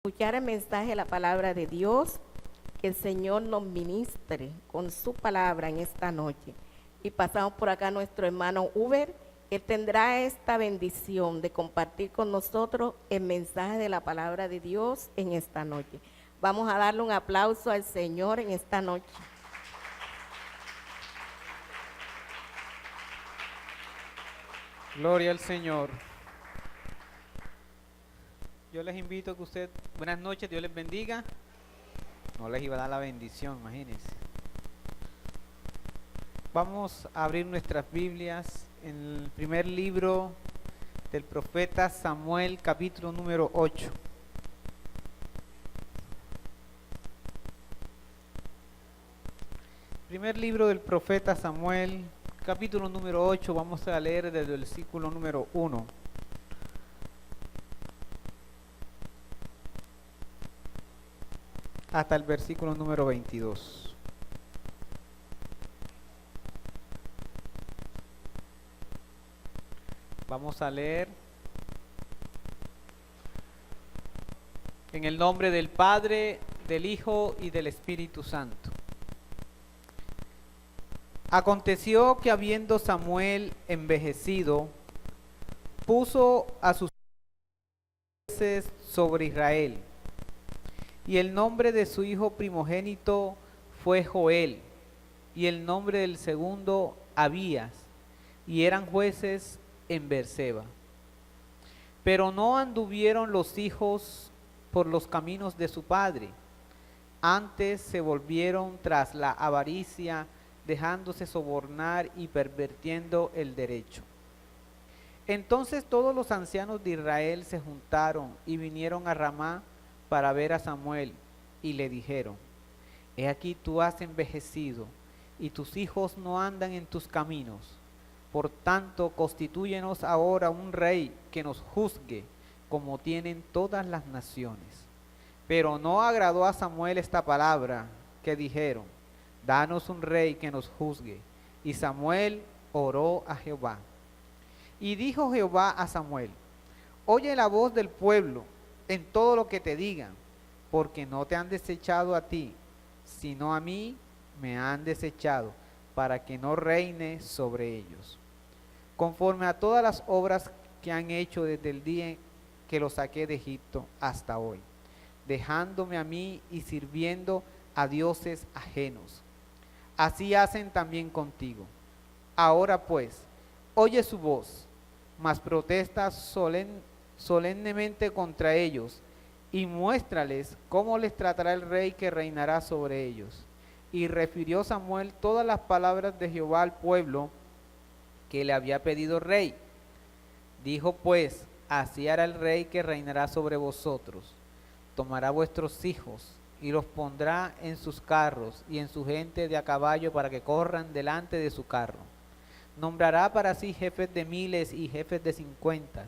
Escuchar el mensaje de la palabra de Dios, que el Señor nos ministre con su palabra en esta noche. Y pasamos por acá a nuestro hermano Uber, que tendrá esta bendición de compartir con nosotros el mensaje de la palabra de Dios en esta noche. Vamos a darle un aplauso al Señor en esta noche. Gloria al Señor. Yo les invito a que usted, buenas noches, Dios les bendiga. No les iba a dar la bendición, imagínense. Vamos a abrir nuestras Biblias en el primer libro del profeta Samuel, capítulo número 8. Primer libro del profeta Samuel, capítulo número 8, vamos a leer desde el versículo número 1. Hasta el versículo número 22. Vamos a leer en el nombre del Padre, del Hijo y del Espíritu Santo. Aconteció que habiendo Samuel envejecido, puso a sus jueces sobre Israel. Y el nombre de su hijo primogénito fue Joel, y el nombre del segundo Abías, y eran jueces en Beerseba. Pero no anduvieron los hijos por los caminos de su padre, antes se volvieron tras la avaricia, dejándose sobornar y pervirtiendo el derecho. Entonces todos los ancianos de Israel se juntaron y vinieron a Ramá para ver a Samuel, y le dijeron: He aquí tú has envejecido, y tus hijos no andan en tus caminos. Por tanto, constitúyenos ahora un rey que nos juzgue, como tienen todas las naciones. Pero no agradó a Samuel esta palabra, que dijeron: Danos un rey que nos juzgue. Y Samuel oró a Jehová. Y dijo Jehová a Samuel: Oye la voz del pueblo en todo lo que te digan, porque no te han desechado a ti, sino a mí me han desechado, para que no reine sobre ellos, conforme a todas las obras que han hecho desde el día que los saqué de Egipto hasta hoy, dejándome a mí y sirviendo a dioses ajenos. Así hacen también contigo. Ahora pues, oye su voz, mas protesta solemnemente contra ellos, y muéstrales cómo les tratará el rey que reinará sobre ellos. Y refirió Samuel todas las palabras de Jehová al pueblo que le había pedido rey. Dijo pues: Así hará el rey que reinará sobre vosotros. Tomará vuestros hijos y los pondrá en sus carros y en su gente de a caballo para que corran delante de su carro. Nombrará para sí jefes de miles y jefes de cincuentas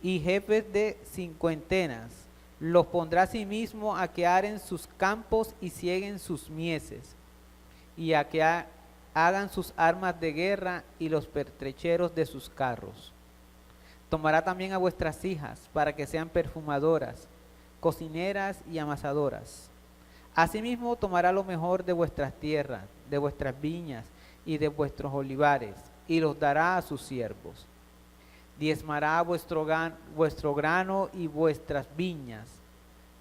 y jefes de cincuentenas. Los pondrá a sí mismo a que aren sus campos y cieguen sus mieses, y a que hagan sus armas de guerra y los pertrecheros de sus carros. Tomará también a vuestras hijas para que sean perfumadoras, cocineras y amasadoras. Asimismo tomará lo mejor de vuestras tierras, de vuestras viñas y de vuestros olivares, y los dará a sus siervos. Diezmará vuestro grano y vuestras viñas,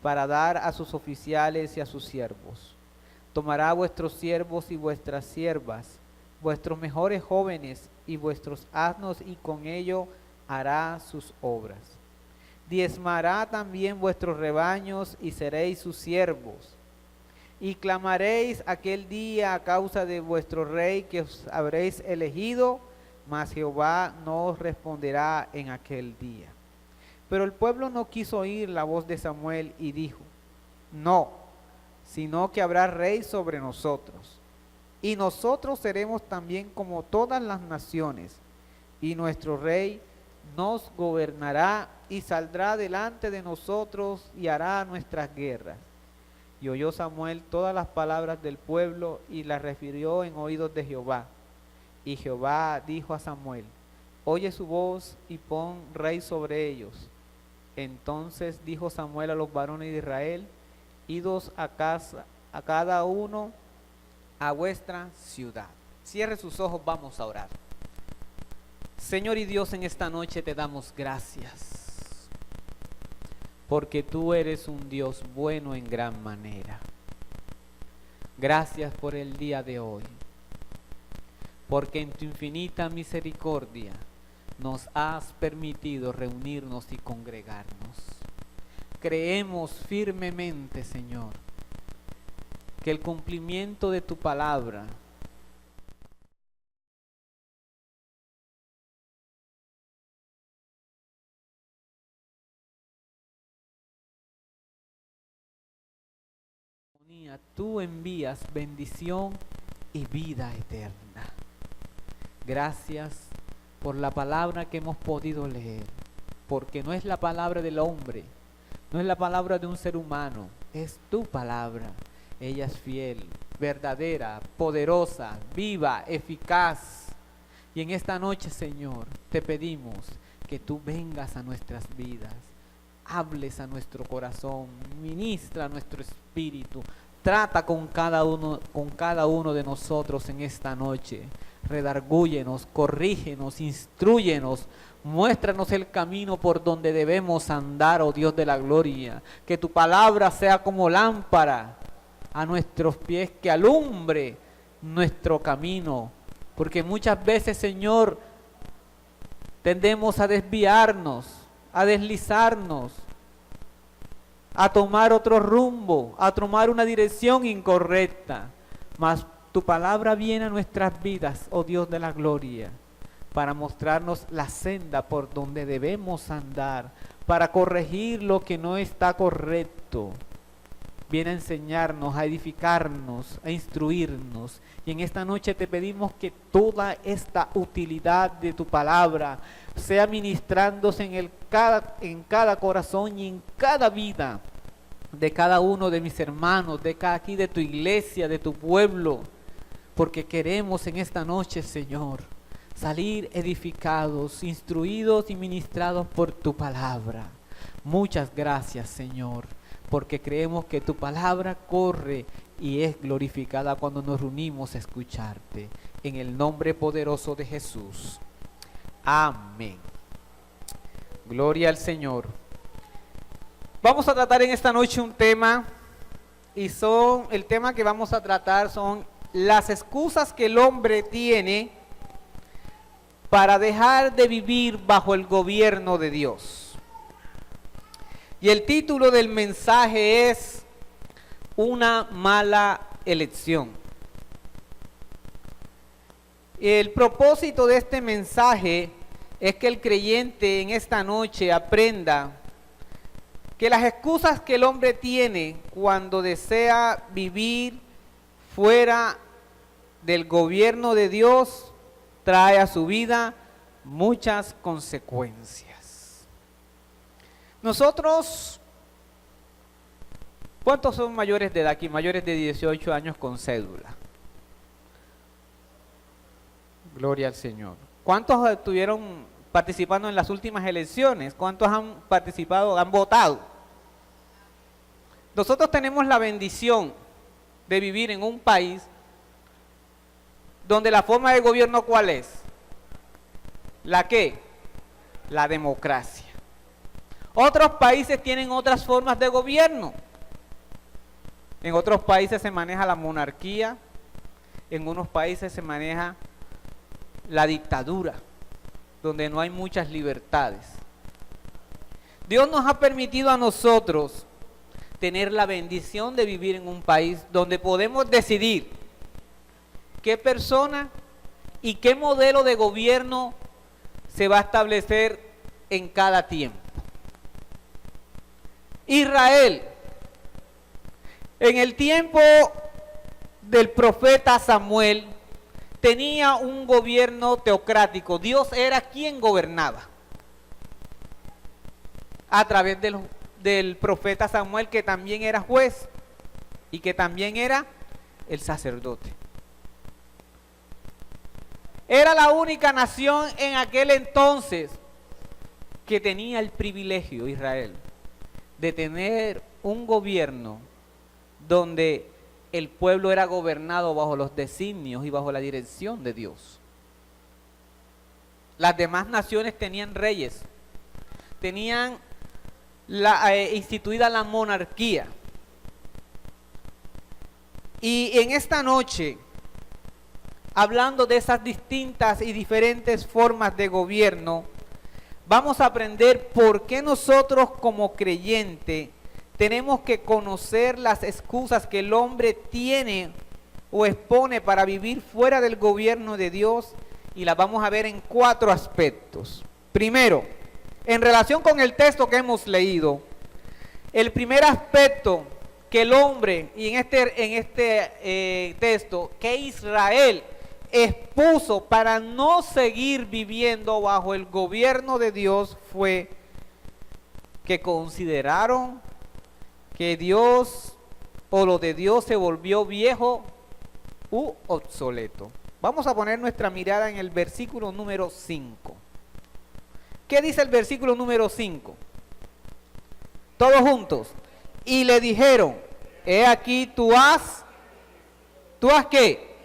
para dar a sus oficiales y a sus siervos. Tomará vuestros siervos y vuestras siervas, vuestros mejores jóvenes y vuestros asnos, y con ello hará sus obras. Diezmará también vuestros rebaños, y seréis sus siervos. Y clamaréis aquel día a causa de vuestro rey que os habréis elegido, mas Jehová no os responderá en aquel día. Pero el pueblo no quiso oír la voz de Samuel y dijo: No, sino que habrá rey sobre nosotros, y nosotros seremos también como todas las naciones, y nuestro rey nos gobernará y saldrá delante de nosotros y hará nuestras guerras. Y oyó Samuel todas las palabras del pueblo y las refirió en oídos de Jehová. Y Jehová dijo a Samuel: Oye su voz y pon rey sobre ellos. Entonces dijo Samuel a los varones de Israel: idos a casa, a cada uno a vuestra ciudad. Cierre sus ojos, vamos a orar. Señor y Dios, en esta noche te damos gracias, porque tú eres un Dios bueno en gran manera. Gracias por el día de hoy, porque en tu infinita misericordia nos has permitido reunirnos y congregarnos. Creemos firmemente, Señor, que el cumplimiento de tu palabra tú envías bendición y vida eterna. Gracias por la palabra que hemos podido leer, porque no es la palabra del hombre, no es la palabra de un ser humano, es tu palabra. Ella es fiel, verdadera, poderosa, viva, eficaz. Y en esta noche, Señor, te pedimos que tú vengas a nuestras vidas, hables a nuestro corazón, ministra a nuestro espíritu, trata con cada uno de nosotros en esta noche. Redargúyenos, corrígenos, instrúyenos, muéstranos el camino por donde debemos andar, oh Dios de la gloria. Que tu palabra sea como lámpara a nuestros pies, que alumbre nuestro camino, porque muchas veces, Señor, tendemos a desviarnos, a deslizarnos, a tomar otro rumbo, a tomar una dirección incorrecta. Mas tu palabra viene a nuestras vidas, oh Dios de la gloria, para mostrarnos la senda por donde debemos andar, para corregir lo que no está correcto. Viene a enseñarnos, a edificarnos, a instruirnos. Y en esta noche te pedimos que toda esta utilidad de tu palabra sea ministrándose en cada corazón y en cada vida de cada uno de mis hermanos, aquí de tu iglesia, de tu pueblo. Porque queremos en esta noche, Señor, salir edificados, instruidos y ministrados por tu palabra. Muchas gracias, Señor, porque creemos que tu palabra corre y es glorificada cuando nos reunimos a escucharte. En el nombre poderoso de Jesús. Amén. Gloria al Señor. Vamos a tratar en esta noche un tema, y el tema que vamos a tratar son las excusas que el hombre tiene para dejar de vivir bajo el gobierno de Dios. Y el título del mensaje es Una mala elección. El propósito de este mensaje es que el creyente en esta noche aprenda que las excusas que el hombre tiene cuando desea vivir fuera del gobierno de Dios trae a su vida muchas consecuencias. Nosotros, ¿cuántos son mayores de edad aquí? Mayores de 18 años con cédula. Gloria al Señor. ¿Cuántos estuvieron participando en las últimas elecciones? ¿Cuántos han participado, han votado? Nosotros tenemos la bendición de vivir en un país donde la forma de gobierno, ¿cuál es? ¿La qué? La democracia. Otros países tienen otras formas de gobierno. En otros países se maneja la monarquía, en unos países se maneja la dictadura, donde no hay muchas libertades. Dios nos ha permitido a nosotros tener la bendición de vivir en un país donde podemos decidir qué persona y qué modelo de gobierno se va a establecer en cada tiempo. Israel, en el tiempo del profeta Samuel, tenía un gobierno teocrático. Dios era quien gobernaba a través del profeta Samuel, que también era juez y que también era el sacerdote. Era la única nación en aquel entonces que tenía el privilegio, Israel, de tener un gobierno donde el pueblo era gobernado bajo los designios y bajo la dirección de Dios. Las demás naciones tenían reyes, tenían instituida la monarquía. Y en esta noche, hablando de esas distintas y diferentes formas de gobierno, vamos a aprender por qué nosotros como creyentes tenemos que conocer las excusas que el hombre tiene o expone para vivir fuera del gobierno de Dios, y las vamos a ver en 4 aspectos. Primero, en relación con el texto que hemos leído, el primer aspecto que el hombre, y en este texto, que Israel expuso para no seguir viviendo bajo el gobierno de Dios, fue que consideraron que Dios o lo de Dios se volvió viejo u obsoleto. Vamos a poner nuestra mirada en el versículo número 5. ¿Qué dice el versículo número 5? Todos juntos. Y le dijeron, he aquí ¿tú has qué?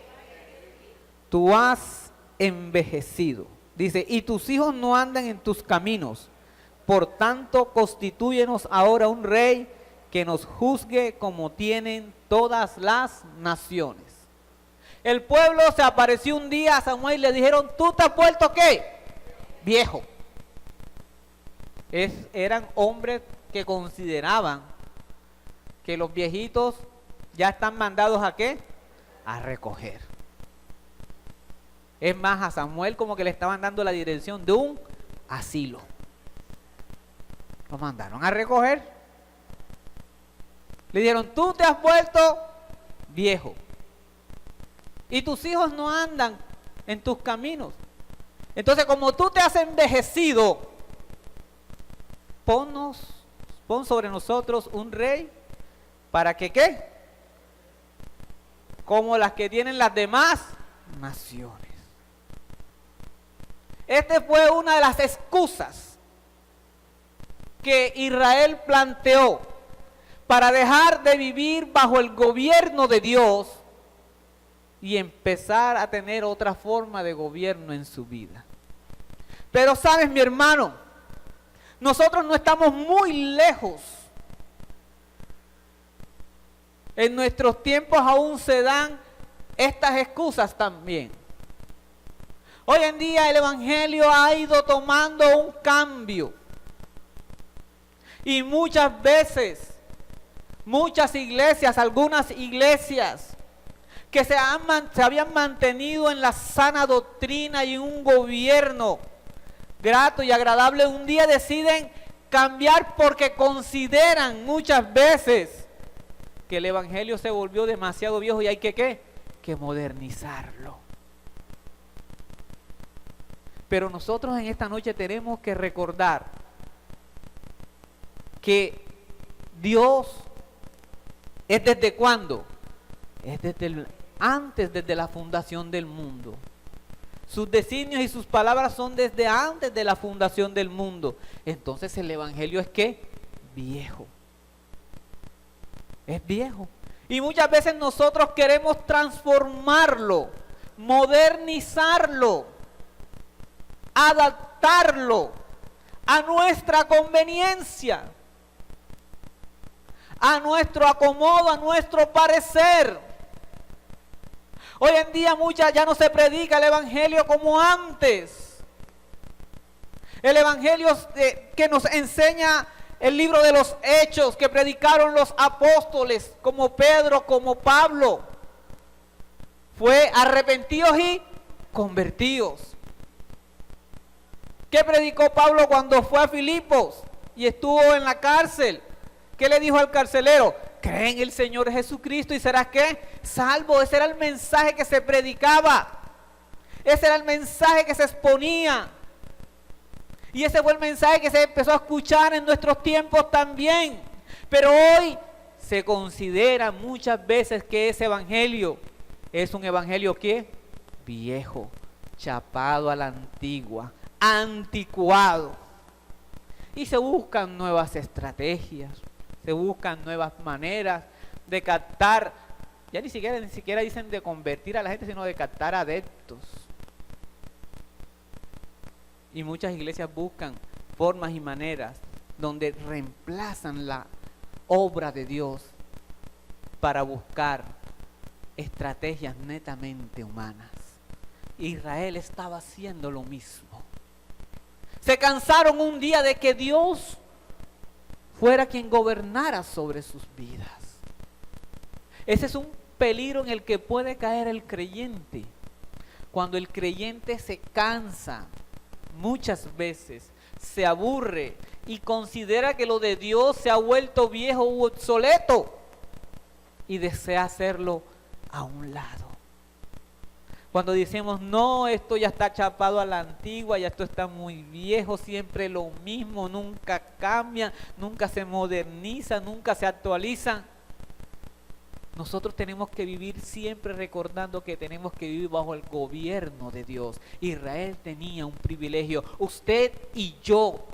Tú has envejecido. Dice, y tus hijos no andan en tus caminos. Por tanto, constitúyenos ahora un rey que nos juzgue como tienen todas las naciones. El pueblo se apareció un día a Samuel y le dijeron, ¿tú te has vuelto qué? Viejo. Eran hombres que consideraban que los viejitos ya están mandados ¿a qué? A recoger. Es más, a Samuel como que le estaban dando la dirección de un asilo. Lo mandaron a recoger. Le dijeron, tú te has vuelto viejo. Y tus hijos no andan en tus caminos. Entonces, como tú te has envejecido, pon sobre nosotros un rey para que ¿qué? Como las que tienen las demás naciones. Esta fue una de las excusas que Israel planteó para dejar de vivir bajo el gobierno de Dios y empezar a tener otra forma de gobierno en su vida. Pero sabes, mi hermano, nosotros no estamos muy lejos. En nuestros tiempos aún se dan estas excusas también. Hoy en día el evangelio ha ido tomando un cambio. Y muchas veces, muchas iglesias, algunas iglesias que se habían mantenido en la sana doctrina y en un gobierno grato y agradable, un día deciden cambiar porque consideran muchas veces que el evangelio se volvió demasiado viejo y hay que ¿qué? Que modernizarlo. Pero nosotros en esta noche tenemos que recordar que Dios es ¿desde cuándo? Es desde la fundación del mundo. Sus designios y sus palabras son desde antes de la fundación del mundo. Entonces el evangelio es ¿qué? Viejo. Es viejo. Y muchas veces nosotros queremos transformarlo, modernizarlo, adaptarlo a nuestra conveniencia, a nuestro acomodo, a nuestro parecer. Hoy en día ya no se predica el evangelio como antes. El evangelio que nos enseña el libro de los Hechos, que predicaron los apóstoles como Pedro, como Pablo, fue arrepentidos y convertidos. ¿Qué predicó Pablo cuando fue a Filipos y estuvo en la cárcel? ¿Qué le dijo al carcelero? Cree en el Señor Jesucristo y serás ¿qué? Salvo. Ese era el mensaje que se predicaba. Ese era el mensaje que se exponía. Y ese fue el mensaje que se empezó a escuchar en nuestros tiempos también. Pero hoy se considera muchas veces que ese evangelio es un evangelio ¿qué? Viejo, chapado a la antigua, anticuado. Y se buscan nuevas estrategias, se buscan nuevas maneras de captar, ya ni siquiera dicen de convertir a la gente, sino de captar adeptos. Y muchas iglesias buscan formas y maneras donde reemplazan la obra de Dios para buscar estrategias netamente humanas. Israel estaba haciendo lo mismo. Se cansaron un día de que Dios fuera quien gobernara sobre sus vidas. Ese es un peligro en el que puede caer el creyente. Cuando el creyente se cansa, muchas veces se aburre y considera que lo de Dios se ha vuelto viejo u obsoleto y desea hacerlo a un lado. Cuando decimos, no, esto ya está chapado a la antigua, ya esto está muy viejo, siempre lo mismo, nunca cambia, nunca se moderniza, nunca se actualiza. Nosotros tenemos que vivir siempre recordando que tenemos que vivir bajo el gobierno de Dios. Israel tenía un privilegio. Usted y yo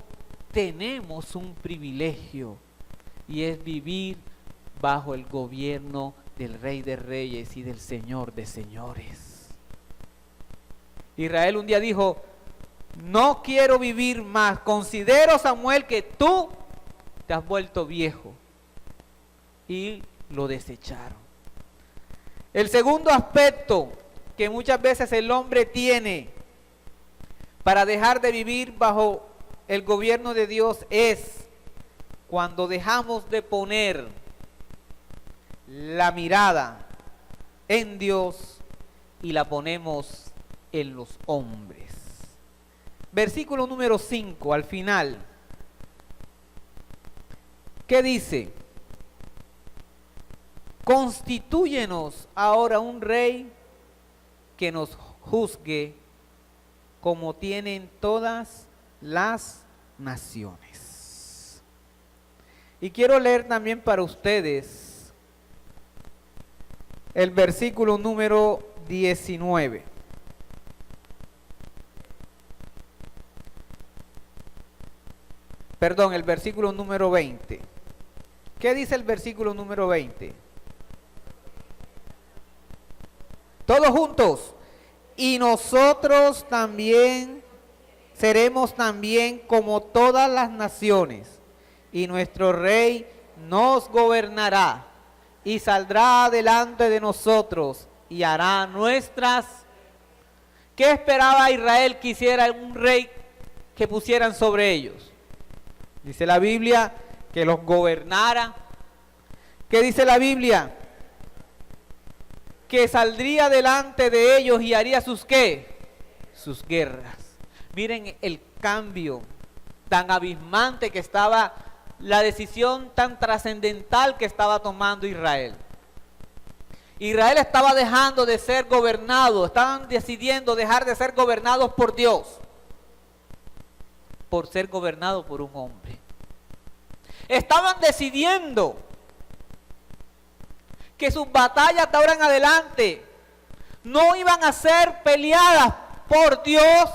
tenemos un privilegio y es vivir bajo el gobierno del Rey de Reyes y del Señor de Señores. Israel un día dijo, no quiero vivir más, considero, Samuel, que tú te has vuelto viejo. Y lo desecharon. El segundo aspecto que muchas veces el hombre tiene para dejar de vivir bajo el gobierno de Dios es cuando dejamos de poner la mirada en Dios y la ponemos en los hombres. Versículo número 5 al final. ¿Qué dice? Constitúyenos ahora un rey que nos juzgue como tienen todas las naciones. Y quiero leer también para ustedes el versículo número 19. Perdón, el versículo número 20. ¿Qué dice el versículo número 20? Todos juntos. Y nosotros también seremos también como todas las naciones. Y nuestro rey nos gobernará y saldrá delante de nosotros y hará nuestras. ¿Qué esperaba Israel que hiciera un rey que pusieran sobre ellos? Dice la Biblia que los gobernara. ¿Qué dice la Biblia? Que saldría delante de ellos y haría sus ¿qué? Sus guerras. Miren el cambio tan abismante que estaba, la decisión tan trascendental que estaba tomando Israel. Israel estaba dejando de ser gobernado, estaban decidiendo dejar de ser gobernados por Dios, por ser gobernado por un hombre. Estaban decidiendo que sus batallas de ahora en adelante no iban a ser peleadas por Dios,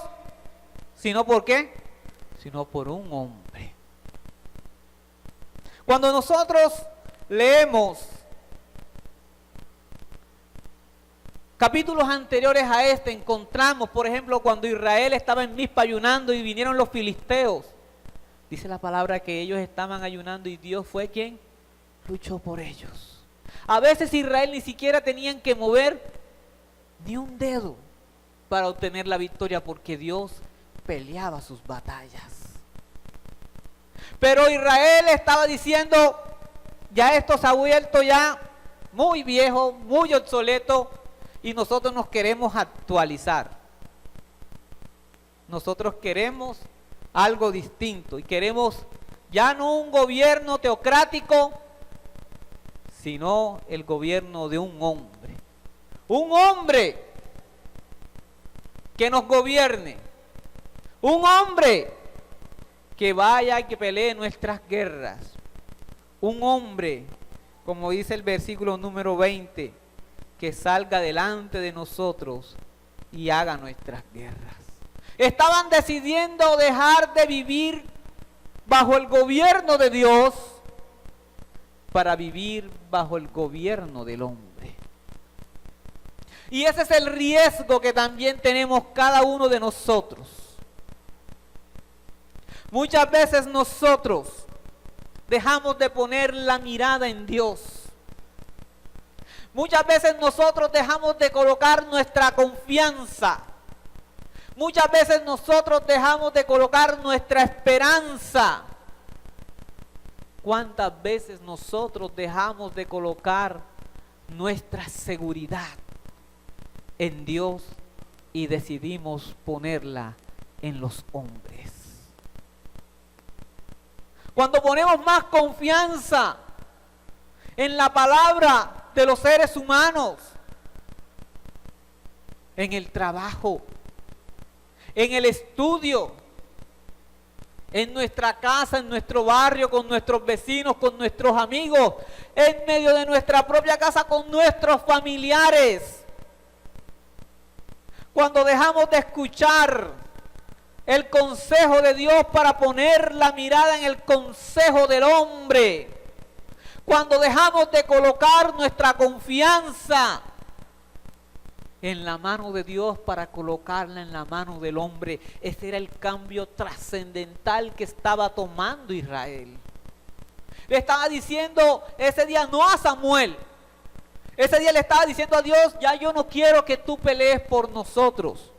sino ¿por qué? Sino por un hombre. Cuando nosotros leemos capítulos anteriores a este, encontramos, por ejemplo, cuando Israel estaba en Mizpa ayunando y vinieron los filisteos. Dice la palabra que ellos estaban ayunando y Dios fue quien luchó por ellos. A veces Israel ni siquiera tenían que mover ni un dedo para obtener la victoria porque Dios peleaba sus batallas. Pero Israel estaba diciendo, ya esto se ha vuelto ya muy viejo, muy obsoleto y nosotros nos queremos actualizar. Nosotros queremos algo distinto y queremos ya no un gobierno teocrático, sino el gobierno de un hombre. Un hombre que nos gobierne. Un hombre que vaya y que pelee nuestras guerras. Un hombre, como dice el versículo número 20, que salga delante de nosotros y haga nuestras guerras. Estaban decidiendo dejar de vivir bajo el gobierno de Dios para vivir bajo el gobierno del hombre. Y ese es el riesgo que también tenemos cada uno de nosotros. Muchas veces nosotros dejamos de poner la mirada en Dios. Muchas veces nosotros dejamos de colocar nuestra confianza. Muchas veces nosotros dejamos de colocar nuestra esperanza. ¿Cuántas veces nosotros dejamos de colocar nuestra seguridad en Dios y decidimos ponerla en los hombres? Cuando ponemos más confianza en la palabra de los seres humanos, en el trabajo, en el estudio, en nuestra casa, en nuestro barrio, con nuestros vecinos, con nuestros amigos, en medio de nuestra propia casa, con nuestros familiares. Cuando dejamos de escuchar el consejo de Dios para poner la mirada en el consejo del hombre, cuando dejamos de colocar nuestra confianza en la mano de Dios para colocarla en la mano del hombre, ese era el cambio trascendental que estaba tomando Israel. Le estaba diciendo ese día no a Samuel, ese día le estaba diciendo a Dios: ya yo no quiero que tú pelees por nosotros,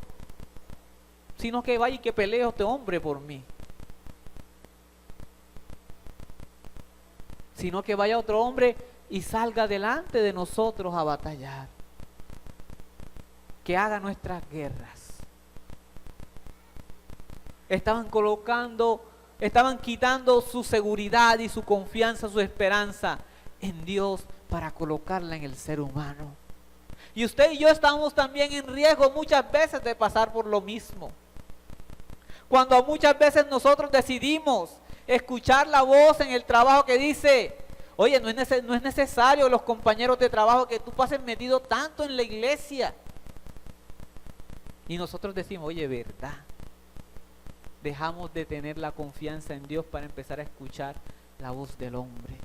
sino que vaya y que pelee este hombre por mí. Sino que vaya otro hombre y salga delante de nosotros a batallar. Que haga nuestras guerras. Estaban quitando su seguridad y su confianza, su esperanza en Dios para colocarla en el ser humano. Y usted y yo estamos también en riesgo muchas veces de pasar por lo mismo. Cuando muchas veces nosotros decidimos escuchar la voz en el trabajo que dice: oye, no es necesario, los compañeros de trabajo, que tú pases metido tanto en la iglesia. Y nosotros decimos: oye, ¿verdad? Dejamos de tener la confianza en Dios para empezar a escuchar la voz del hombre.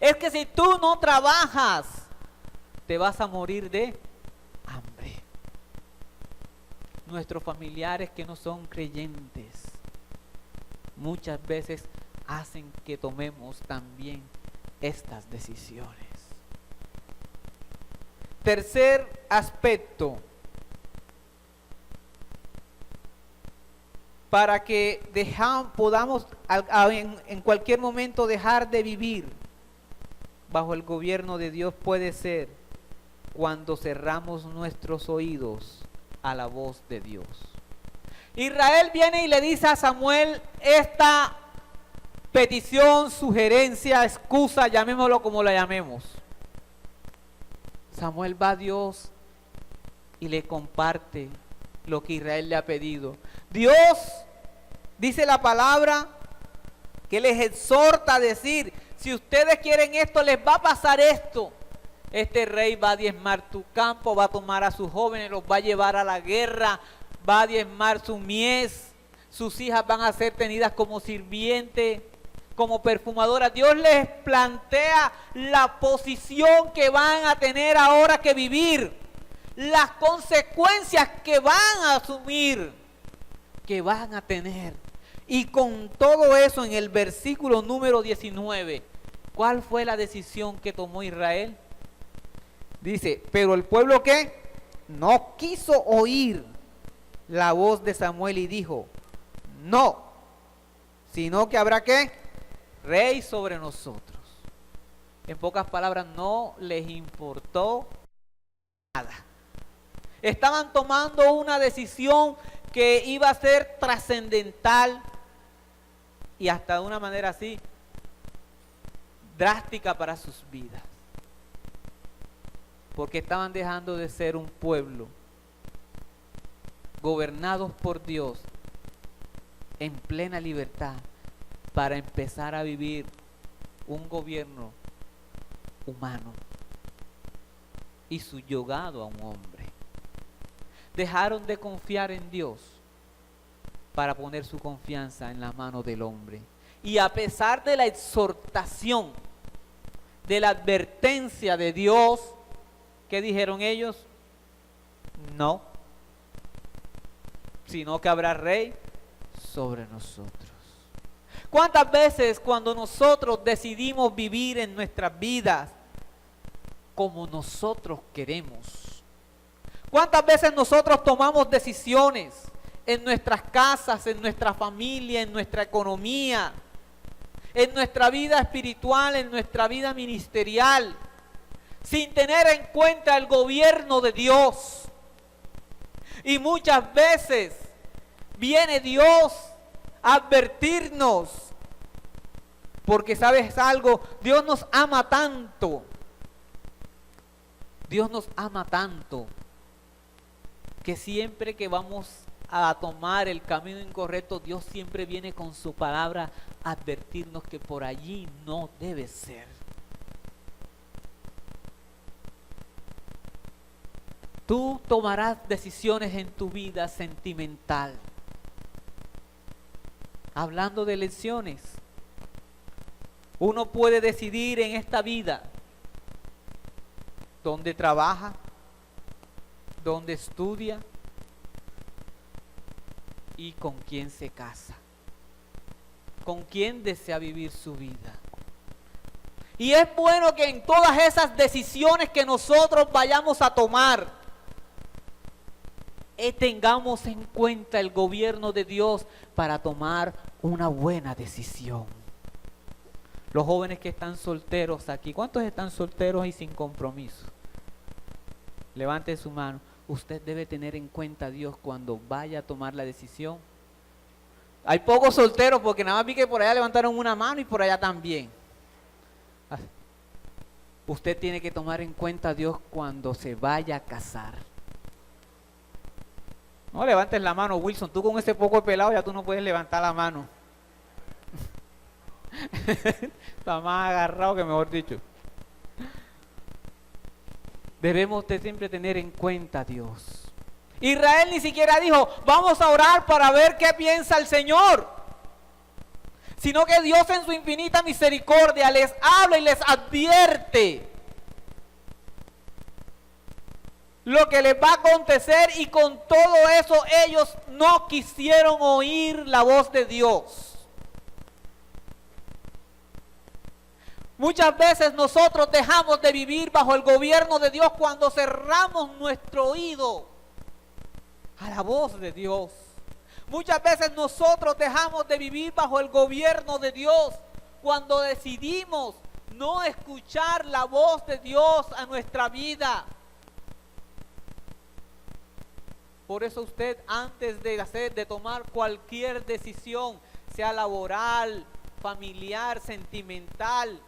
Es que si tú no trabajas, te vas a morir de hambre. Nuestros familiares que no son creyentes muchas veces hacen que tomemos también estas decisiones. Tercer aspecto, para que podamos en cualquier momento dejar de vivir bajo el gobierno de Dios, puede ser cuando cerramos nuestros oídos a la voz de Dios. Israel viene y le dice a Samuel esta petición, sugerencia, excusa, llamémoslo como la llamemos. Samuel va a Dios y le comparte lo que Israel le ha pedido. Dios, dice la palabra, que les exhorta a decir: si ustedes quieren esto, les va a pasar esto. Este rey va a diezmar tu campo, va a tomar a sus jóvenes, los va a llevar a la guerra, va a diezmar su mies, sus hijas van a ser tenidas como sirvientes, como perfumadoras. Dios les plantea la posición que van a tener ahora que vivir, las consecuencias que van a asumir, que van a tener. Y con todo eso, en el versículo número 19, ¿cuál fue la decisión que tomó Israel? Dice: pero el pueblo, ¿qué? No quiso oír la voz de Samuel y dijo: no, sino que habrá, ¿qué? Rey sobre nosotros. En pocas palabras, no les importó nada. Estaban tomando una decisión que iba a ser trascendental y hasta de una manera así drástica para sus vidas, porque estaban dejando de ser un pueblo gobernados por Dios en plena libertad para empezar a vivir un gobierno humano y subyugado a un hombre. Dejaron de confiar en Dios para poner su confianza en la mano del hombre. Y a pesar de la exhortación, de la advertencia de Dios, ¿qué dijeron ellos? No, sino que habrá rey sobre nosotros. ¿Cuántas veces cuando nosotros decidimos vivir en nuestras vidas como nosotros queremos? ¿Cuántas veces nosotros tomamos decisiones en nuestras casas, en nuestra familia, en nuestra economía, en nuestra vida espiritual, en nuestra vida ministerial, sin tener en cuenta el gobierno de Dios? Y muchas veces viene Dios a advertirnos, porque sabes algo, Dios nos ama tanto, Dios nos ama tanto, que siempre que vamos a tomar el camino incorrecto, Dios siempre viene con su palabra a advertirnos que por allí no debe ser. Tú tomarás decisiones en tu vida sentimental. Hablando de elecciones, uno puede decidir en esta vida dónde trabaja, dónde estudia y con quién se casa, con quién desea vivir su vida. Y es bueno que en todas esas decisiones que nosotros vayamos a tomar, tengamos en cuenta el gobierno de Dios para tomar una buena decisión. Los jóvenes que están solteros aquí, ¿cuántos están solteros y sin compromiso? Levante su mano. Usted debe tener en cuenta a Dios cuando vaya a tomar la decisión. Hay pocos solteros porque nada más vi que por allá levantaron una mano y por allá también. Usted tiene que tomar en cuenta a Dios cuando se vaya a casar. No levantes la mano, Wilson, tú con ese poco de pelado ya tú no puedes levantar la mano. Está más agarrado que mejor dicho. Debemos de siempre tener en cuenta a Dios. Israel ni siquiera dijo, vamos a orar para ver qué piensa el Señor, sino que Dios en su infinita misericordia les habla y les advierte lo que les va a acontecer, y con todo eso ellos no quisieron oír la voz de Dios. Muchas veces nosotros dejamos de vivir bajo el gobierno de Dios cuando cerramos nuestro oído a la voz de Dios. Muchas veces nosotros dejamos de vivir bajo el gobierno de Dios cuando decidimos no escuchar la voz de Dios a nuestra vida. Por eso usted, antes de tomar cualquier decisión, sea laboral, familiar, sentimental,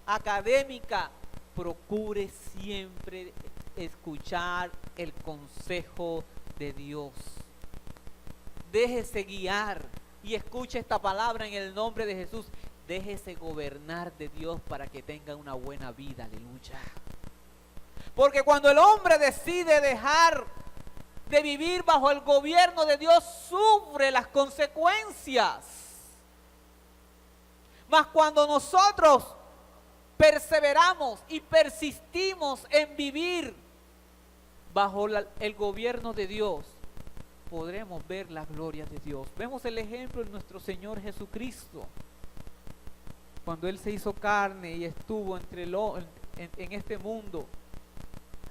académica, procure siempre escuchar el consejo de Dios. Déjese guiar y escuche esta palabra en el nombre de Jesús. Déjese gobernar de Dios para que tenga una buena vida. Aleluya. Porque cuando el hombre decide dejar de vivir bajo el gobierno de Dios, sufre las consecuencias. Mas cuando nosotros perseveramos y persistimos en vivir bajo el gobierno de Dios, podremos ver la gloria de Dios. Vemos el ejemplo en nuestro Señor Jesucristo, cuando Él se hizo carne y estuvo en este mundo.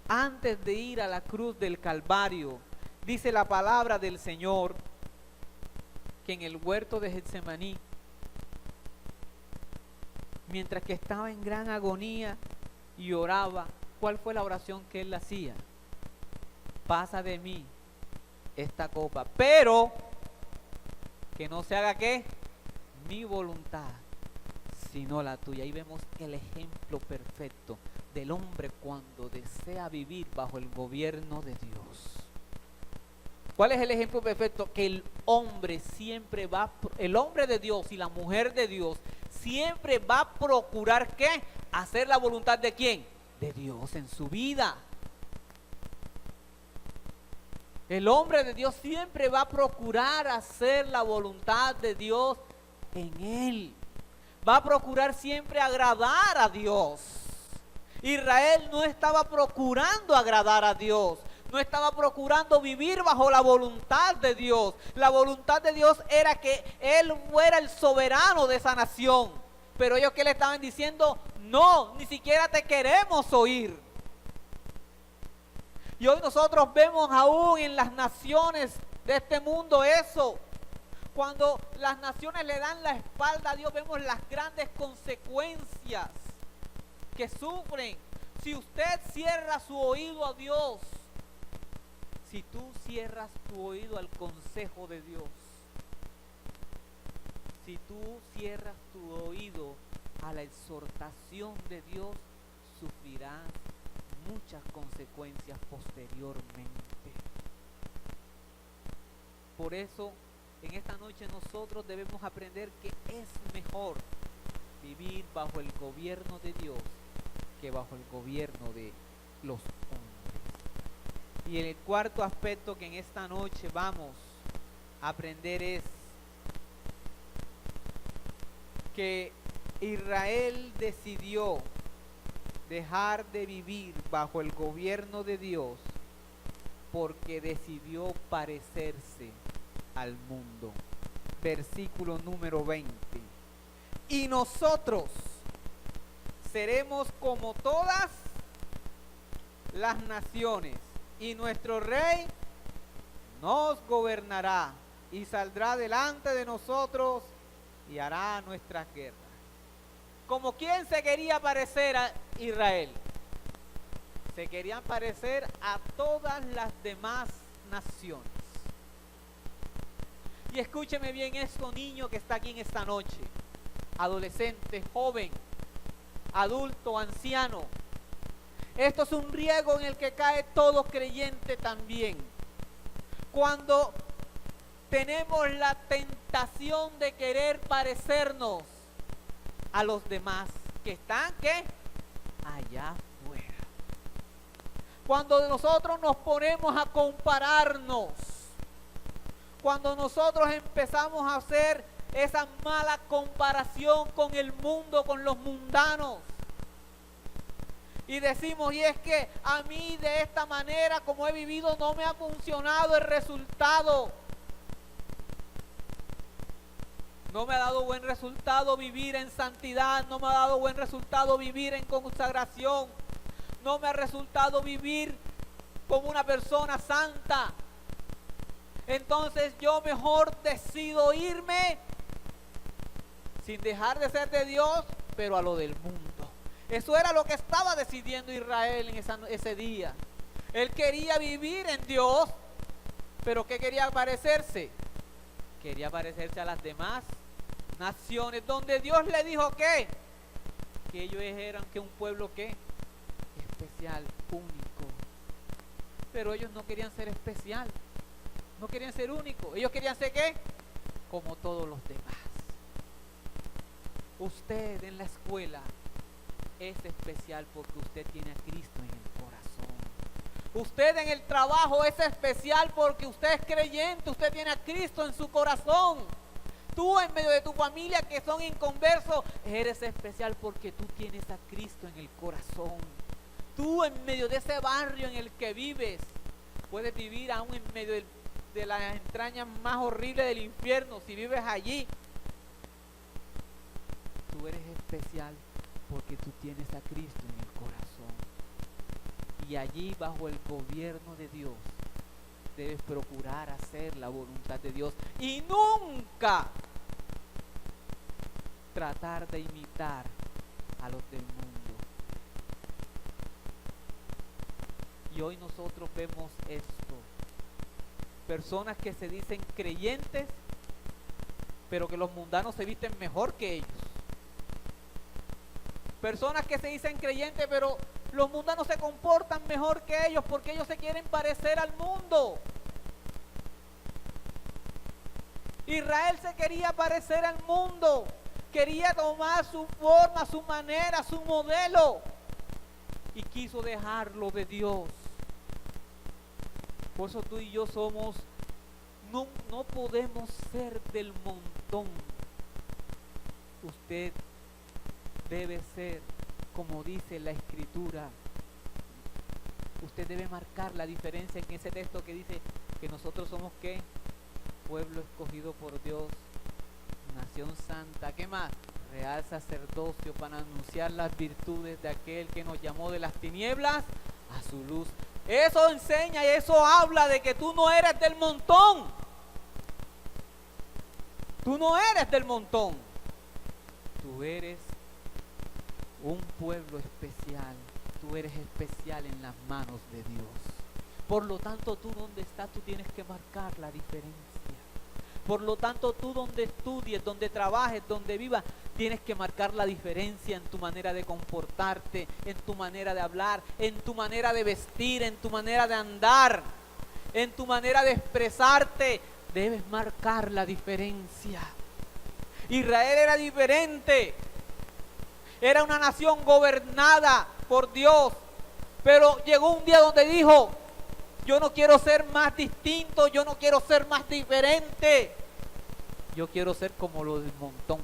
Antes de ir a la cruz del Calvario, dice la palabra del Señor que en el huerto de Getsemaní, mientras que estaba en gran agonía y oraba, ¿cuál fue la oración que Él hacía? Pasa de mí esta copa, pero que no se haga ¿qué? Mi voluntad, sino la tuya. Ahí vemos el ejemplo perfecto del hombre cuando desea vivir bajo el gobierno de Dios. ¿Cuál es el ejemplo perfecto? Que el hombre siempre va, el hombre de Dios y la mujer de Dios siempre va a procurar ¿qué? Hacer la voluntad de ¿quién? De Dios en su vida. El hombre de Dios siempre va a procurar hacer la voluntad de Dios en él. Va a procurar siempre agradar a Dios. Israel no estaba procurando agradar a Dios. No estaba procurando vivir bajo la voluntad de Dios. La voluntad de Dios era que Él fuera el soberano de esa nación. Pero ellos, ¿qué le estaban diciendo? No, ni siquiera te queremos oír. Y hoy nosotros vemos aún en las naciones de este mundo eso. Cuando las naciones le dan la espalda a Dios, vemos las grandes consecuencias que sufren. Si usted cierra su oído a Dios, si tú cierras tu oído al consejo de Dios, si tú cierras tu oído a la exhortación de Dios, sufrirás muchas consecuencias posteriormente. Por eso, en esta noche nosotros debemos aprender que es mejor vivir bajo el gobierno de Dios que bajo el gobierno de los hombres. Y el cuarto aspecto que en esta noche vamos a aprender es que Israel decidió dejar de vivir bajo el gobierno de Dios porque decidió parecerse al mundo. Versículo número 20. Y nosotros seremos como todas las naciones, y nuestro rey nos gobernará y saldrá delante de nosotros y hará nuestras guerras. ¿Como quién se quería parecer a Israel? Se querían parecer a todas las demás naciones. Y escúcheme bien esto, niño que está aquí en esta noche, adolescente, joven, adulto, anciano. Esto es un riesgo en el que cae todo creyente también. Cuando tenemos la tentación de querer parecernos a los demás que están, ¿qué? Allá afuera. Cuando nosotros nos ponemos a compararnos, cuando nosotros empezamos a hacer esa mala comparación con el mundo, con los mundanos, y decimos, y es que a mí de esta manera como he vivido no me ha funcionado el resultado. No me ha dado buen resultado vivir en santidad, no me ha dado buen resultado vivir en consagración, no me ha resultado vivir como una persona santa. Entonces yo mejor decido irme sin dejar de ser de Dios, pero a lo del mundo. Eso era lo que estaba decidiendo Israel en ese día. Él quería vivir en Dios, pero ¿qué quería parecerse? Quería parecerse a las demás naciones, donde Dios le dijo que ellos eran que un pueblo que especial, único. Pero ellos no querían ser especial, no querían ser únicos. Ellos querían ser ¿qué? Como todos los demás. Usted en la escuela es especial porque usted tiene a Cristo en el corazón. Usted en el trabajo es especial porque usted es creyente, usted tiene a Cristo en su corazón. Tú en medio de tu familia que son inconversos, eres especial porque tú tienes a Cristo en el corazón. Tú en medio de ese barrio en el que vives, puedes vivir aún en medio de las entrañas más horribles del infierno. Si vives allí, tú eres especial porque tú tienes a Cristo en el corazón. Y allí bajo el gobierno de Dios debes procurar hacer la voluntad de Dios y nunca tratar de imitar a los del mundo. Y hoy nosotros vemos esto. Personas que se dicen creyentes, pero que los mundanos se visten mejor que ellos. Personas que se dicen creyentes, pero los mundanos se comportan mejor que ellos porque ellos se quieren parecer al mundo. Israel se quería parecer al mundo, quería tomar su forma, su manera, su modelo y quiso dejarlo de Dios. Por eso tú y yo somos, no podemos ser del montón. Usted debe ser, como dice la Escritura, usted debe marcar la diferencia en ese texto que dice que nosotros somos ¿qué? Pueblo escogido por Dios, nación santa, ¿qué más? Real sacerdocio para anunciar las virtudes de aquel que nos llamó de las tinieblas a su luz. Eso enseña y eso habla de que tú no eres del montón. Tú no eres del montón. Tú eres un pueblo especial. Tú eres especial en las manos de Dios. Por lo tanto, tú donde estás, tú tienes que marcar la diferencia. Por lo tanto, tú donde estudies, donde trabajes, donde vivas, tienes que marcar la diferencia en tu manera de comportarte, en tu manera de hablar, en tu manera de vestir, en tu manera de andar, en tu manera de expresarte. Debes marcar la diferencia. Israel era diferente. Era una nación gobernada por Dios. Pero llegó un día donde dijo: yo no quiero ser más distinto, yo no quiero ser más diferente. Yo quiero ser como los del montón.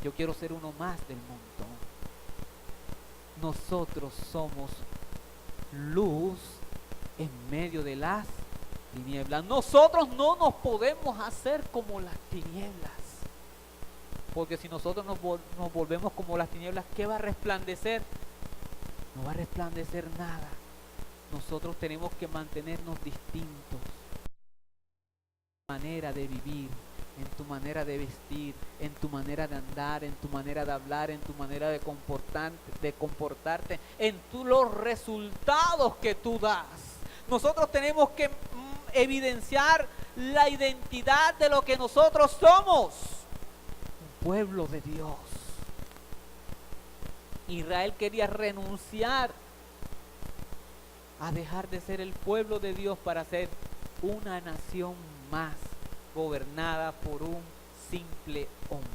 Yo quiero ser uno más del montón. Nosotros somos luz en medio de las tinieblas. Nosotros no nos podemos hacer como las tinieblas. Porque si nosotros nos volvemos como las tinieblas, ¿qué va a resplandecer? No va a resplandecer nada. Nosotros tenemos que mantenernos distintos. En tu manera de vivir, en tu manera de vestir, en tu manera de andar, en tu manera de hablar, en tu manera de comportarte, en los resultados que tú das. Nosotros tenemos que evidenciar la identidad de lo que nosotros somos. Un pueblo de Dios. Israel quería renunciar a dejar de ser el pueblo de Dios para ser una nación más gobernada por un simple hombre.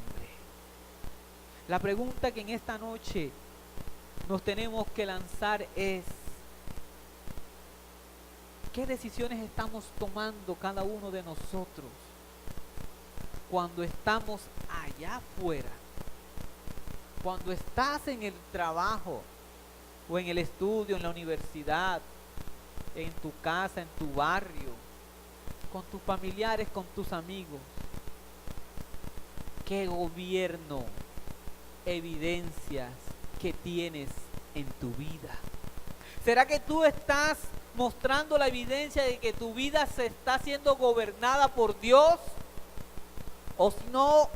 La pregunta que en esta noche nos tenemos que lanzar es: ¿qué decisiones estamos tomando cada uno de nosotros cuando estamos allá afuera? Cuando estás en el trabajo o en el estudio, en la universidad, en tu casa, en tu barrio, con tus familiares, con tus amigos. ¿Qué gobierno evidencias que tienes en tu vida? ¿Será que tú estás mostrando la evidencia de que tu vida se está siendo gobernada por Dios? ¿O si no?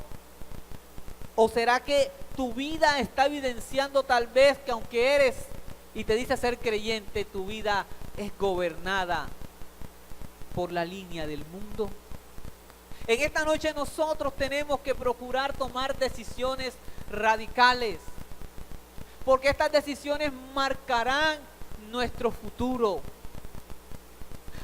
¿O será que tu vida está evidenciando tal vez que aunque eres y te dice ser creyente, tu vida es gobernada por la línea del mundo? En esta noche nosotros tenemos que procurar tomar decisiones radicales, porque estas decisiones marcarán nuestro futuro.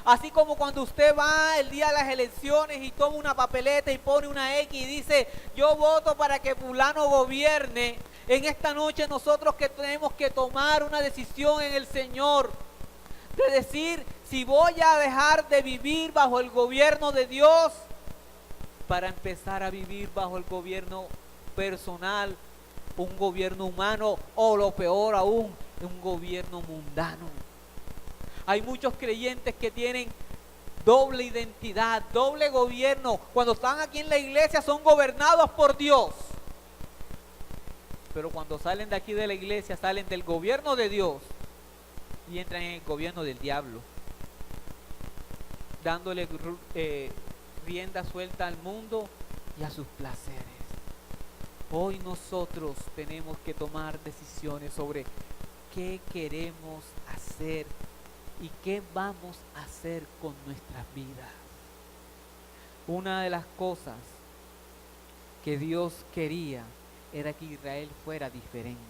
Así como cuando usted va el día de las elecciones y toma una papeleta y pone una X y dice: yo voto para que fulano gobierne. En esta noche nosotros que tenemos que tomar una decisión en el Señor, de decir si voy a dejar de vivir bajo el gobierno de Dios para empezar a vivir bajo el gobierno personal, un gobierno humano, o lo peor aún, un gobierno mundano. Hay muchos creyentes que tienen doble identidad, doble gobierno. Cuando están aquí en la iglesia son gobernados por Dios, pero cuando salen de aquí de la iglesia salen del gobierno de Dios y entran en el gobierno del diablo, dándole rienda suelta al mundo y a sus placeres. Hoy nosotros tenemos que tomar decisiones sobre qué queremos hacer y qué vamos a hacer con nuestras vidas. Una de las cosas que Dios quería era que Israel fuera diferente.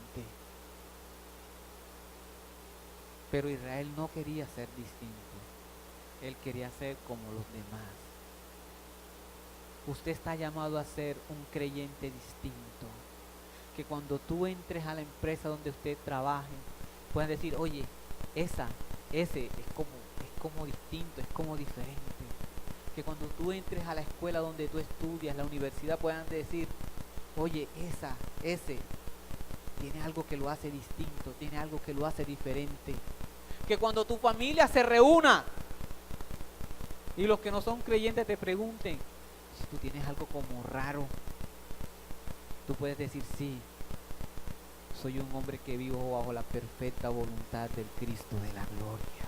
Pero Israel no quería ser distinto. Él quería ser como los demás. Usted está llamado a ser un creyente distinto. Que cuando tú entres a la empresa donde usted trabaje, puedan decir: oye, ese es como distinto, es como diferente. Que cuando tú entres a la escuela donde tú estudias, la universidad, puedan decir, oye, ese tiene algo que lo hace distinto, tiene algo que lo hace diferente. Que cuando tu familia se reúna y los que no son creyentes te pregunten si tú tienes algo como raro, tú puedes decir, sí, soy un hombre que vivo bajo la perfecta voluntad del Cristo de la gloria.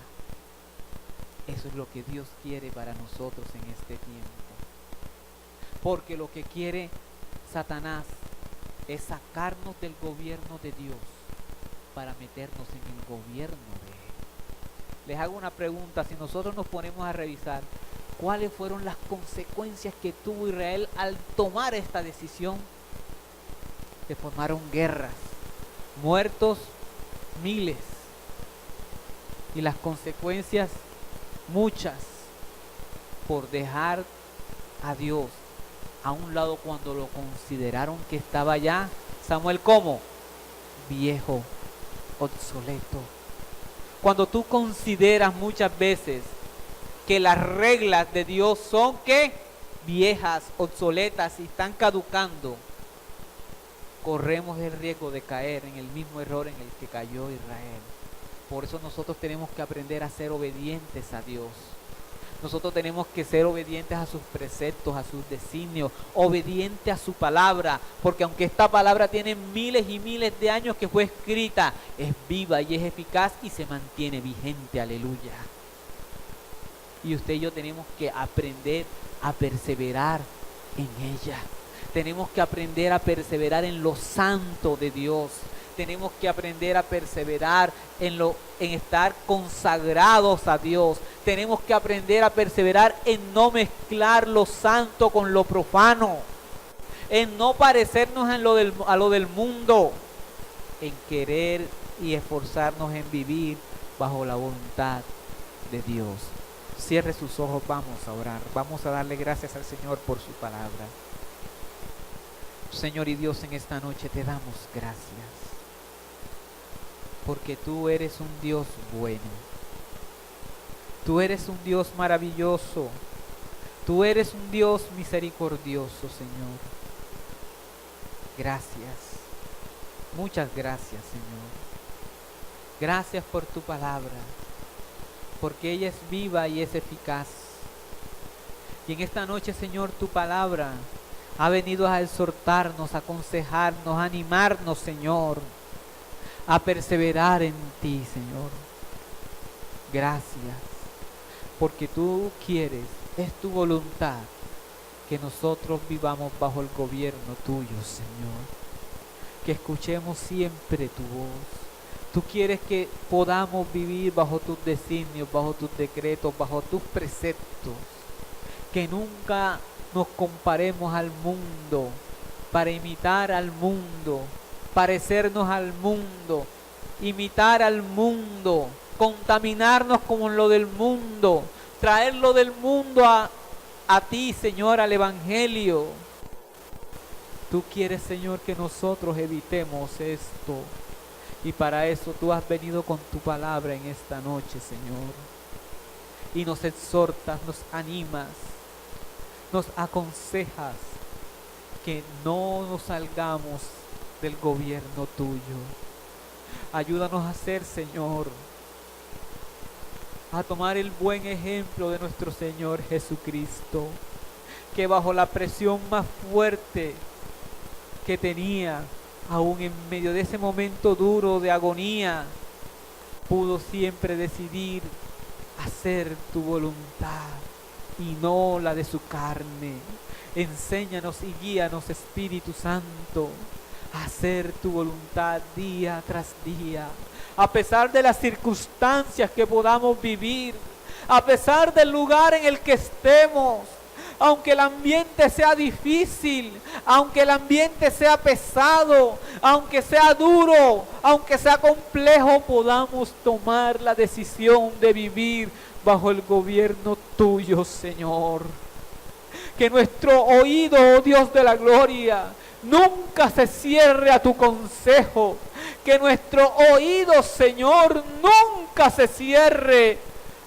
Eso es lo que Dios quiere para nosotros en este tiempo. Porque lo que quiere Satanás es sacarnos del gobierno de Dios para meternos en el gobierno de Él. Les hago una pregunta, si nosotros nos ponemos a revisar, ¿cuáles fueron las consecuencias que tuvo Israel al tomar esta decisión? Se formaron guerras, muertos miles, y las consecuencias muchas por dejar a Dios a un lado cuando lo consideraron que estaba ya, Samuel, ¿cómo? Viejo, obsoleto. Cuando tú consideras muchas veces que las reglas de Dios son ¿qué? Viejas, obsoletas y están caducando, corremos el riesgo de caer en el mismo error en el que cayó Israel. Por eso nosotros tenemos que aprender a ser obedientes a Dios. Nosotros tenemos que ser obedientes a sus preceptos, a sus designios, obedientes a su palabra, porque aunque esta palabra tiene miles y miles de años que fue escrita, es viva y es eficaz y se mantiene vigente, aleluya. Y usted y yo tenemos que aprender a perseverar en ella. Tenemos que aprender a perseverar en lo santo de Dios. Tenemos que aprender a perseverar en estar consagrados a Dios. Tenemos que aprender a perseverar en no mezclar lo santo con lo profano, en no parecernos a lo del mundo, en querer y esforzarnos en vivir bajo la voluntad de Dios. Cierre sus ojos, vamos a orar, vamos a darle gracias al Señor por su palabra. Señor y Dios, en esta noche te damos gracias, porque tú eres un Dios bueno, tú eres un Dios maravilloso, tú eres un Dios misericordioso, Señor. Gracias, muchas gracias, Señor. Gracias por tu palabra, porque ella es viva y es eficaz. Y en esta noche, Señor, tu palabra ha venido a exhortarnos, a aconsejarnos, a animarnos, Señor, a perseverar en ti, Señor. Gracias, porque tú quieres, es tu voluntad, que nosotros vivamos bajo el gobierno tuyo, Señor. Que escuchemos siempre tu voz. Tú quieres que podamos vivir bajo tus designios, bajo tus decretos, bajo tus preceptos. Que nunca nos comparemos al mundo para imitar al mundo, parecernos al mundo, imitar al mundo, contaminarnos con lo del mundo, traer lo del mundo a ti, Señor, al Evangelio. Tú quieres, Señor, que nosotros evitemos esto, y para eso tú has venido con tu palabra en esta noche, Señor, y nos exhortas, nos animas, nos aconsejas que no nos salgamos del gobierno tuyo. Ayúdanos a ser, Señor, a tomar el buen ejemplo de nuestro Señor Jesucristo, que bajo la presión más fuerte que tenía, aún en medio de ese momento duro de agonía, pudo siempre decidir hacer tu voluntad y no la de su carne. Enséñanos y guíanos, Espíritu Santo, a hacer tu voluntad día tras día, a pesar de las circunstancias que podamos vivir, a pesar del lugar en el que estemos, aunque el ambiente sea difícil, aunque el ambiente sea pesado, aunque sea duro, aunque sea complejo, podamos tomar la decisión de vivir bajo el gobierno tuyo, Señor. Que nuestro oído, oh Dios de la gloria, nunca se cierre a tu consejo. Que nuestro oído, Señor, nunca se cierre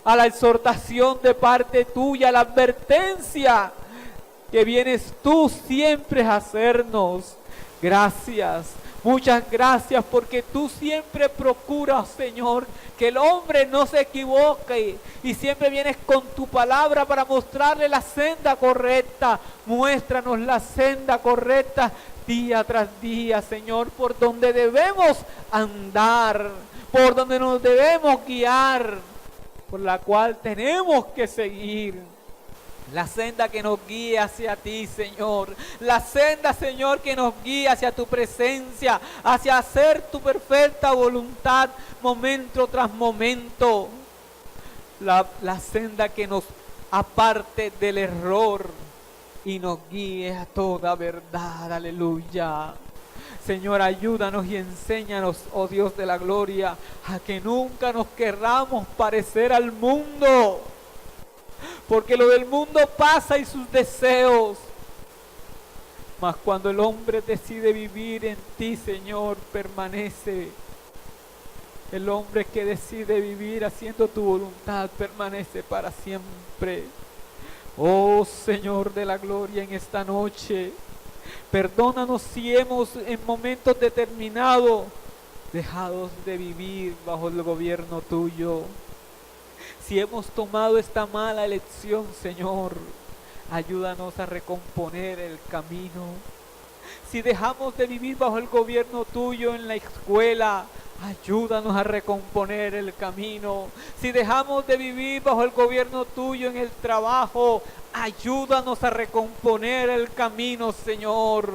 a la exhortación de parte tuya, a la advertencia que vienes tú siempre a hacernos. Gracias, muchas gracias, porque tú siempre procuras, Señor, que el hombre no se equivoque, y siempre vienes con tu palabra para mostrarle la senda correcta. Muéstranos la senda correcta día tras día, Señor, por donde debemos andar, por donde nos debemos guiar, por la cual tenemos que seguir. La senda que nos guía hacia ti, Señor. La senda, Señor, que nos guía hacia tu presencia, hacia hacer tu perfecta voluntad momento tras momento. La senda que nos aparte del error y nos guíe a toda verdad. Aleluya. Señor, ayúdanos y enséñanos, oh Dios de la gloria, a que nunca nos querramos parecer al mundo. Porque lo del mundo pasa y sus deseos. Mas cuando el hombre decide vivir en ti, Señor, permanece. El hombre que decide vivir haciendo tu voluntad permanece para siempre. Oh Señor de la gloria, en esta noche, perdónanos si hemos en momentos determinados dejado de vivir bajo el gobierno tuyo. Si hemos tomado esta mala elección, Señor, ayúdanos a recomponer el camino. Si dejamos de vivir bajo el gobierno tuyo en la escuela, ayúdanos a recomponer el camino. Si dejamos de vivir bajo el gobierno tuyo en el trabajo, ayúdanos a recomponer el camino, Señor.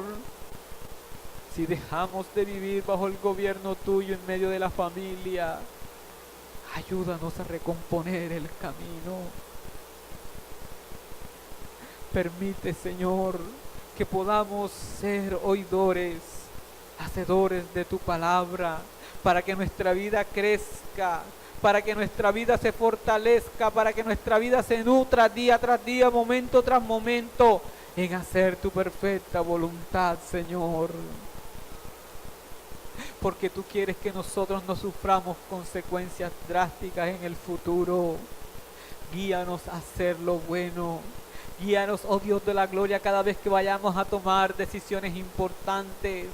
Si dejamos de vivir bajo el gobierno tuyo en medio de la familia, ayúdanos a recomponer el camino. Permite, Señor, que podamos ser oidores, hacedores de tu palabra, para que nuestra vida crezca, para que nuestra vida se fortalezca, para que nuestra vida se nutra día tras día, momento tras momento, en hacer tu perfecta voluntad, Señor. Porque tú quieres que nosotros no suframos consecuencias drásticas en el futuro. Guíanos a hacer lo bueno. Guíanos, oh Dios de la gloria, cada vez que vayamos a tomar decisiones importantes.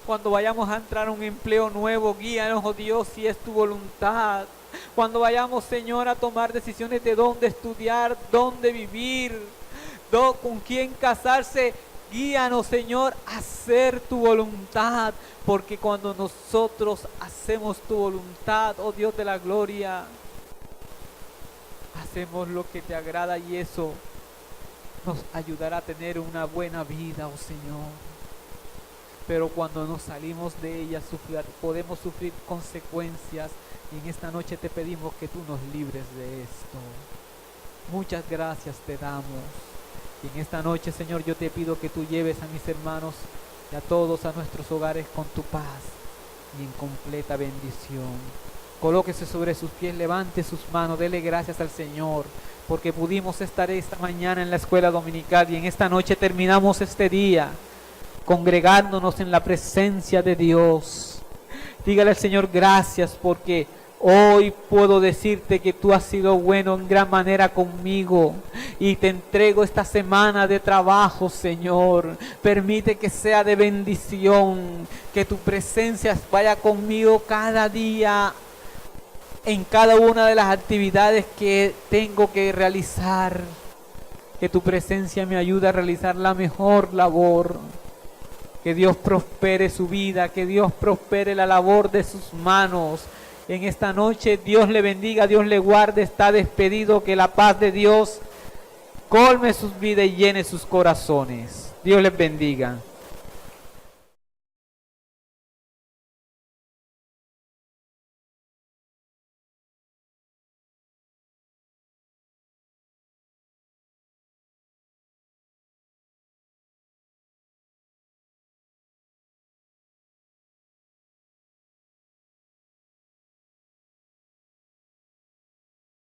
Cuando vayamos a entrar a un empleo nuevo, guíanos, oh Dios, si es tu voluntad. Cuando vayamos, Señor, a tomar decisiones de dónde estudiar, dónde vivir, con quién casarse, guíanos, Señor, a hacer tu voluntad. Porque cuando nosotros hacemos tu voluntad, oh Dios de la gloria, hacemos lo que te agrada, y eso nos ayudará a tener una buena vida, oh Señor. Pero cuando nos salimos de ella, podemos sufrir consecuencias, y en esta noche te pedimos que tú nos libres de esto. Muchas gracias te damos. Y en esta noche, Señor, yo te pido que tú lleves a mis hermanos y a todos a nuestros hogares con tu paz y en completa bendición. Colóquese sobre sus pies, levante sus manos, dele gracias al Señor, porque pudimos estar esta mañana en la escuela dominical, y en esta noche terminamos este día congregándonos en la presencia de Dios. Dígale al Señor gracias, porque hoy puedo decirte que tú has sido bueno en gran manera conmigo, y te entrego esta semana de trabajo, Señor. Permite que sea de bendición, que tu presencia vaya conmigo cada día en cada una de las actividades que tengo que realizar. Que tu presencia me ayude a realizar la mejor labor. Que Dios prospere su vida, que Dios prospere la labor de sus manos. En esta noche Dios le bendiga, Dios le guarde, está despedido. Que la paz de Dios colme sus vidas y llene sus corazones. Dios les bendiga.